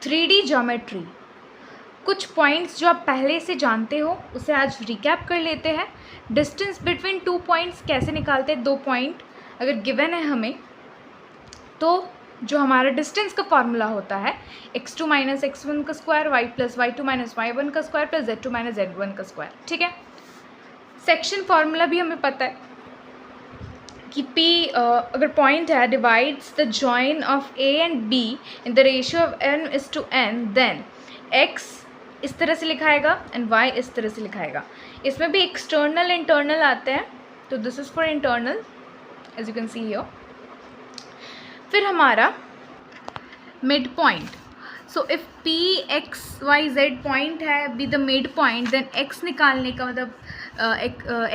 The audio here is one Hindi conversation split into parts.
3D ज्योमेट्री, कुछ पॉइंट्स जो आप पहले से जानते हो उसे आज रिकैप कर लेते हैं। डिस्टेंस बिटवीन टू पॉइंट्स कैसे निकालते हैं, दो पॉइंट अगर गिवन है हमें तो जो हमारा डिस्टेंस का फॉर्मूला होता है x2 माइनस x1 का square, y plus y2 minus y1 का square plus z2 minus z1 का स्क्वायर। ठीक है, सेक्शन फार्मूला भी हमें पता है कि P अगर पॉइंट है divides the join of A and B in the ratio of n:n, then x इस तरह से लिखाएगा एंड y इस तरह से लिखाएगा। इसमें भी एक्सटर्नल इंटरनल आते हैं, तो this is for internal as you can see here. फिर हमारा mid point, so if P x y z point है be the mid point, then x निकालने का मतलब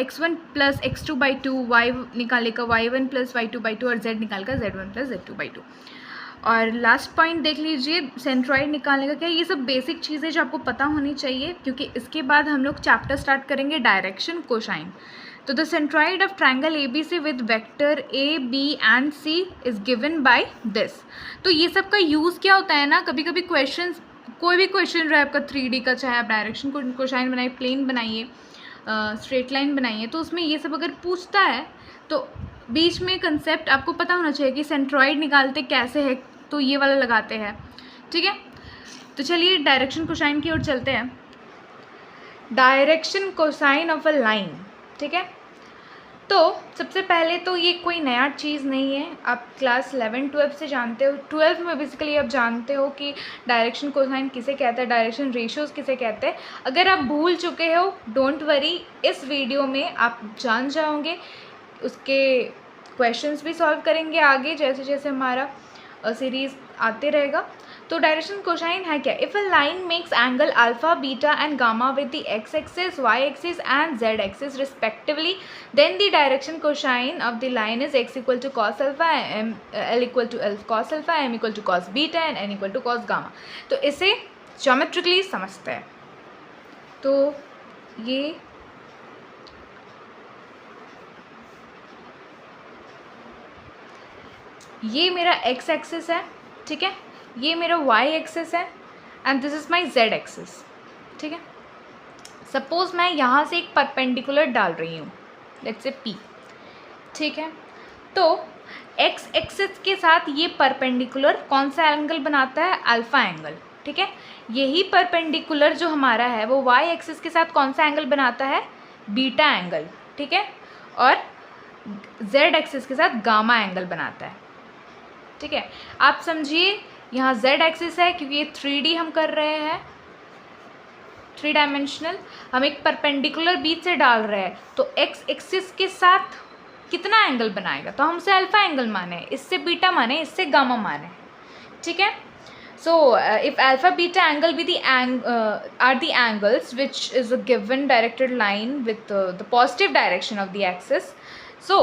x1 plus x2 by two, y निकालने का y1 plus y2 by two और z निकाल का z1 plus z2 by two. और लास्ट पॉइंट देख लीजिए सेंट्रॉइड निकालने का क्या है। ये सब बेसिक चीज़ें जो आपको पता होनी चाहिए, क्योंकि इसके बाद हम लोग चैप्टर स्टार्ट करेंगे डायरेक्शन कोसाइन। तो the centroid of triangle ABC with vector A B and C is given by this. तो ये सब का यूज़ क्या होता है ना, कभी कभी क्वेश्चन, कोई भी क्वेश्चन रहे आपका 3D का, चाहे आप डायरेक्शन कोसाइन बनाइए, प्लेन बनाइए, स्ट्रेट लाइन बनाइए, तो उसमें ये सब अगर पूछता है तो बीच में कंसेप्ट आपको पता होना चाहिए कि सेंट्रॉइड निकालते कैसे है, तो ये वाला लगाते हैं। ठीक है, तो चलिए डायरेक्शन कोसाइन की ओर चलते हैं। Direction cosine of a line, ठीक है, तो सबसे पहले तो ये कोई नया चीज़ नहीं है, आप क्लास 11-12 से जानते हो। 12 में बेसिकली आप जानते हो कि डायरेक्शन कोसाइन किसे कहता है, डायरेक्शन रेशियोज़ किसे कहते हैं। अगर आप भूल चुके हो डोंट वरी, इस वीडियो में आप जान जाओगे, उसके क्वेश्चंस भी सॉल्व करेंगे आगे जैसे जैसे हमारा सीरीज़ आते रहेगा। तो डायरेक्शन कोसाइन है क्या, if a line makes angle alpha beta and gamma with the X axis Y axis and Z axis respectively, then the direction cosine of the line is x equal to cos alpha, l equal to l cos alpha, m equal to cos beta and n equal to cos gamma. तो इसे ज्योमेट्रिकली समझते हैं। तो ये मेरा x एक्सिस है, ठीक है, ये मेरा y एक्सिस है and this is my z axis. ठीक है, सपोज मैं यहाँ से एक परपेंडिकुलर डाल रही हूँ, लेट्स से P। ठीक है, तो x एक्सिस के साथ ये परपेंडिकुलर कौन सा एंगल बनाता है, अल्फ़ा एंगल। ठीक है, यही परपेंडिकुलर जो हमारा है वो y एक्सिस के साथ कौन सा एंगल बनाता है, बीटा एंगल। ठीक है, और z एक्सिस के साथ गामा एंगल बनाता है। ठीक है, आप समझिए यहाँ z एक्सिस है क्योंकि ये 3D हम कर रहे हैं, 3 डायमेंशनल, हम एक परपेंडिकुलर बीच से डाल रहे हैं, तो x एक्सिस के साथ कितना एंगल बनाएगा, तो हमसे अल्फा एंगल माने, इससे बीटा माने, इससे गामा माने। ठीक है, so if alpha beta angle be are the angles which is a given directed line with the positive direction of the axis, so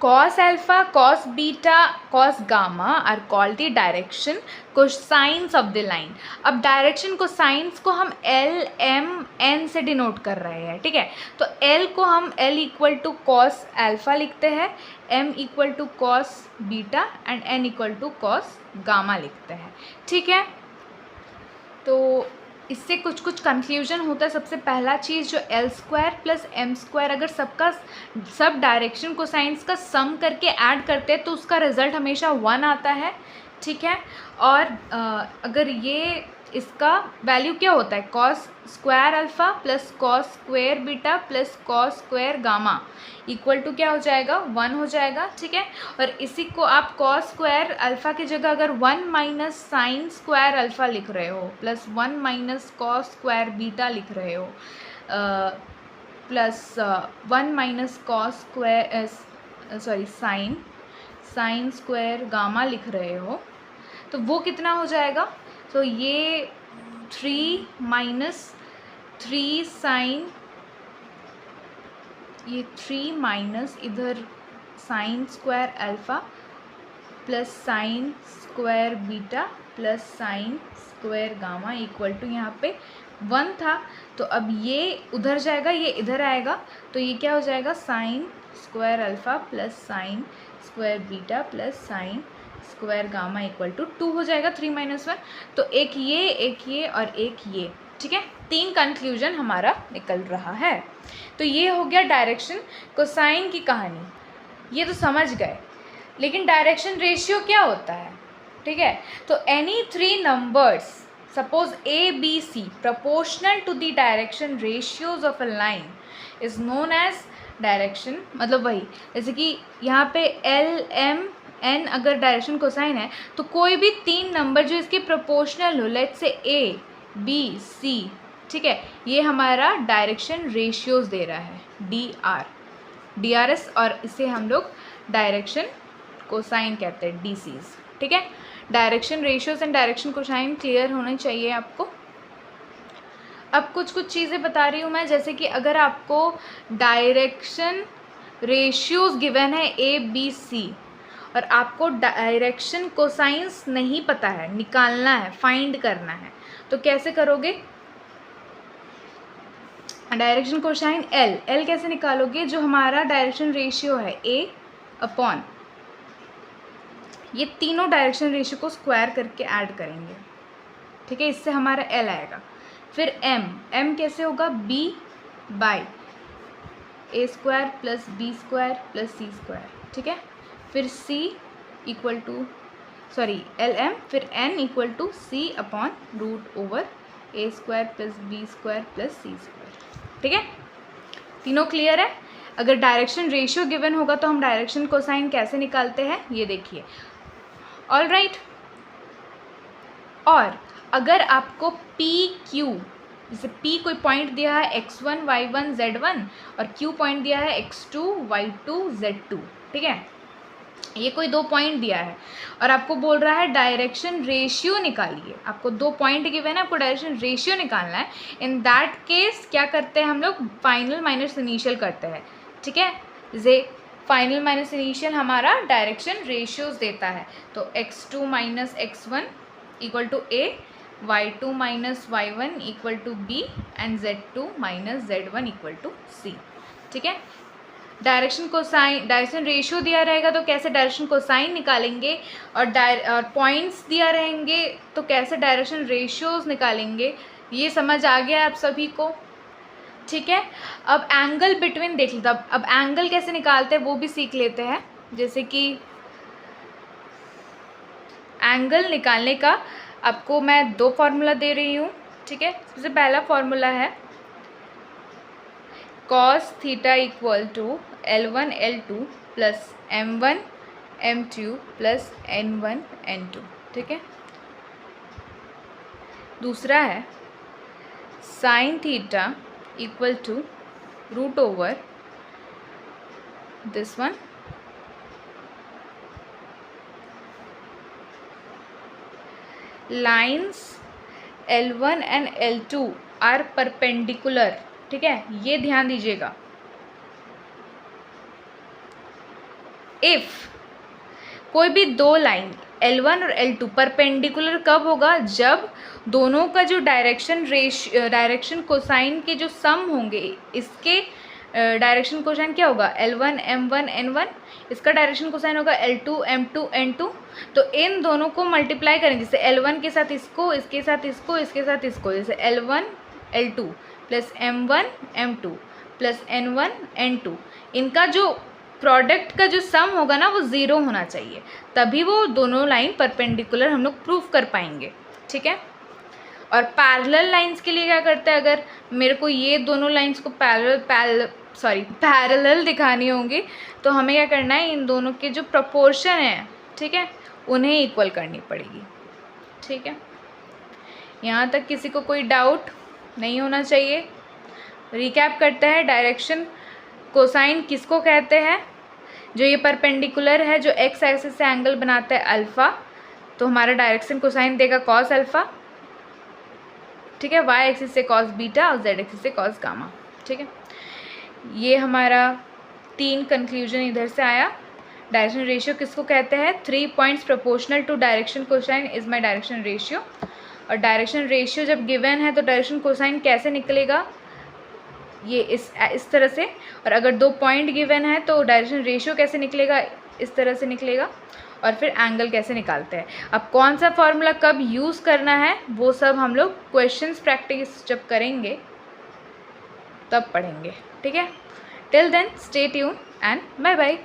cos alpha, cos beta, cos gamma are called the direction cosines of the line। अब डायरेक्शन कोसाइंस को हम L, M, N से डिनोट कर रहे हैं। ठीक है, तो L को हम L equal to cos alpha लिखते हैं, M equal to cos beta and N equal to cos gamma लिखते हैं। ठीक है, तो इससे कुछ कुछ कंफ्यूजन होता है। सबसे पहला चीज़ जो L square plus M square, अगर सब डायरेक्शन कोसाइंस का सम करके ऐड करते हैं तो उसका रिज़ल्ट हमेशा 1 आता है। ठीक है, और अगर ये इसका वैल्यू क्या होता है, cos square alpha plus cos square beta plus cos square gamma equal to क्या हो जाएगा, 1 हो जाएगा। ठीक है, और इसी को आप कॉस स्क्वायर अल्फ़ा की जगह अगर 1 माइनस साइन स्क्वायर अल्फ़ा लिख रहे हो, plus 1 minus cos square beta लिख रहे हो, plus 1 minus cos square sine square gamma लिख रहे हो, तो वो कितना हो जाएगा, तो ये 3 माइनस 3 साइन, ये 3 माइनस इधर sine square alpha plus sine square beta plus sine square gamma equal to यहाँ पे 1 था, तो अब ये उधर जाएगा, ये इधर आएगा, तो ये क्या हो जाएगा, sine square alpha plus sine square beta plus sine square gamma equal to 2 हो जाएगा 3 - 1। तो एक ये और एक ये, ठीक है। 3 कंक्लूजन हमारा निकल रहा है। तो ये हो गया डायरेक्शन कोसाइन की कहानी, ये तो समझ गए। लेकिन डायरेक्शन रेशियो क्या होता है, ठीक है। तो any 3 numbers suppose A, B, C proportional to the direction ratios of a line is known as direction, मतलब वही जैसे कि यहाँ पे L, M, N अगर डायरेक्शन कोसाइन है तो कोई भी 3 नंबर जो इसके प्रोपोर्शनल हो, let's say A, B, C, ठीक है, ये हमारा डायरेक्शन रेशियोज दे रहा है, DRS, और इसे हम लोग डायरेक्शन कोसाइन कहते हैं, DCs, ठीक है। Direction ratios and direction cosine clear होना चाहिए आपको। अब कुछ चीज़ें बता रही हूँ मैं, जैसे कि अगर आपको डायरेक्शन रेशियोज गिवन है A, B, C और आपको डायरेक्शन कोसाइंस नहीं पता है, निकालना है, फाइंड करना है, तो कैसे करोगे? डायरेक्शन कोसाइन L कैसे निकालोगे? जो हमारा डायरेक्शन रेशियो है A अपॉन ये तीनों डायरेक्शन रेशियो को स्क्वायर करके ऐड करेंगे, ठीक है, इससे हमारा L आएगा। फिर M कैसे होगा? B by A square plus B square plus C square, ठीक है। फिर C इक्वल टू LM, फिर N equal to C upon root over A square plus B square plus C square, ठीक है। तीनों क्लियर है? अगर डायरेक्शन रेशियो गिवन होगा तो हम डायरेक्शन कोसाइन कैसे निकालते हैं ये देखिए। All right. और अगर आपको PQ, जैसे P कोई पॉइंट दिया है x1, y1, z1 और Q पॉइंट दिया है x2, y2, z2, ठीक है, ये कोई 2 पॉइंट दिया है और आपको बोल रहा है डायरेक्शन रेशियो निकालिए। आपको 2 पॉइंट गिवन है, आपको डायरेक्शन रेशियो निकालना है। इन दैट केस क्या करते हैं हम लोग? फाइनल माइनस इनिशियल करते हैं, ठीक है। जैसे फाइनल माइनस इनिशियल हमारा डायरेक्शन रेशियोज देता है, तो x2 minus x1 equal to A, y2 minus y1 equal to B and z2 minus z1 equal to C, ठीक है। डायरेक्शन कोसाइन, डायरेक्शन रेशियो दिया रहेगा तो कैसे डायरेक्शन कोसाइन निकालेंगे, और पॉइंट्स दिया रहेंगे तो कैसे डायरेक्शन रेशियोज निकालेंगे, ये समझ आ गया आप सभी को, ठीक है। अब एंगल बिटवीन देख लेते, अब एंगल कैसे निकालते हैं वो भी सीख लेते हैं। जैसे कि एंगल निकालने का आपको मैं 2 फार्मूला दे रही हूँ, ठीक है। सबसे पहला फार्मूला है cos theta equal to L1 L2 plus M1 M2 plus N1 N2, ठीक है। दूसरा है sine theta equal to root over this one lines L1 and L2 are perpendicular, ठीक है, ये ध्यान दीजिएगा। इफ कोई भी 2 लाइन L1 और L2 परपेंडिकुलर कब होगा? जब दोनों का जो डायरेक्शन कोसाइन के जो सम होंगे, इसके डायरेक्शन कोसाइन क्या होगा? L1 M1 N1, इसका डायरेक्शन कोसाइन होगा L2 M2 N2। तो इन दोनों को मल्टीप्लाई करेंगे, जैसे L1 के साथ इसको, इसके साथ इसको, इसके साथ इसको, जैसे L1 L2 plus M1 M2 plus N1 N2, इनका जो प्रोडक्ट का जो सम होगा ना वो 0 होना चाहिए, तभी वो दोनों लाइन परपेंडिकुलर हम लोग प्रूफ कर पाएंगे, ठीक है। और पैरेलल लाइंस के लिए क्या करते हैं? अगर मेरे को ये दोनों लाइंस को पैरेलल दिखानी होंगी तो हमें क्या करना है? इन दोनों के जो प्रोपोर्शन है, ठीक है, उन्हें इक्वल करनी पड़ेगी, ठीक है। यहाँ तक किसी को कोई डाउट नहीं होना चाहिए। रिकैप करते हैं, डायरेक्शन कोसाइन किसको कहते हैं? जो ये परपेंडिकुलर है, जो एक्स एक्सिस से एंगल बनाता है अल्फ़ा, तो हमारा डायरेक्शन कोसाइन देगा कॉस अल्फ़ा, ठीक है। वाई एक्सिस से कॉस बीटा और जेड एक्सिस से कॉस गामा, ठीक है। ये हमारा 3 कंक्लूजन इधर से आया। डायरेक्शन रेशियो किसको कहते हैं? 3 points proportional to direction cosine is my direction ratio. और डायरेक्शन रेशियो जब गिवन है तो डायरेक्शन कोसाइन कैसे निकलेगा? ये इस तरह से। और अगर 2 पॉइंट गिवन है तो डायरेक्शन रेशियो कैसे निकलेगा? इस तरह से निकलेगा। और फिर एंगल कैसे निकालते हैं। अब कौन सा फॉर्मूला कब यूज़ करना है वो सब हम लोग क्वेश्चंस प्रैक्टिस जब करेंगे तब पढ़ेंगे, ठीक है। Till then stay tune and bye bye.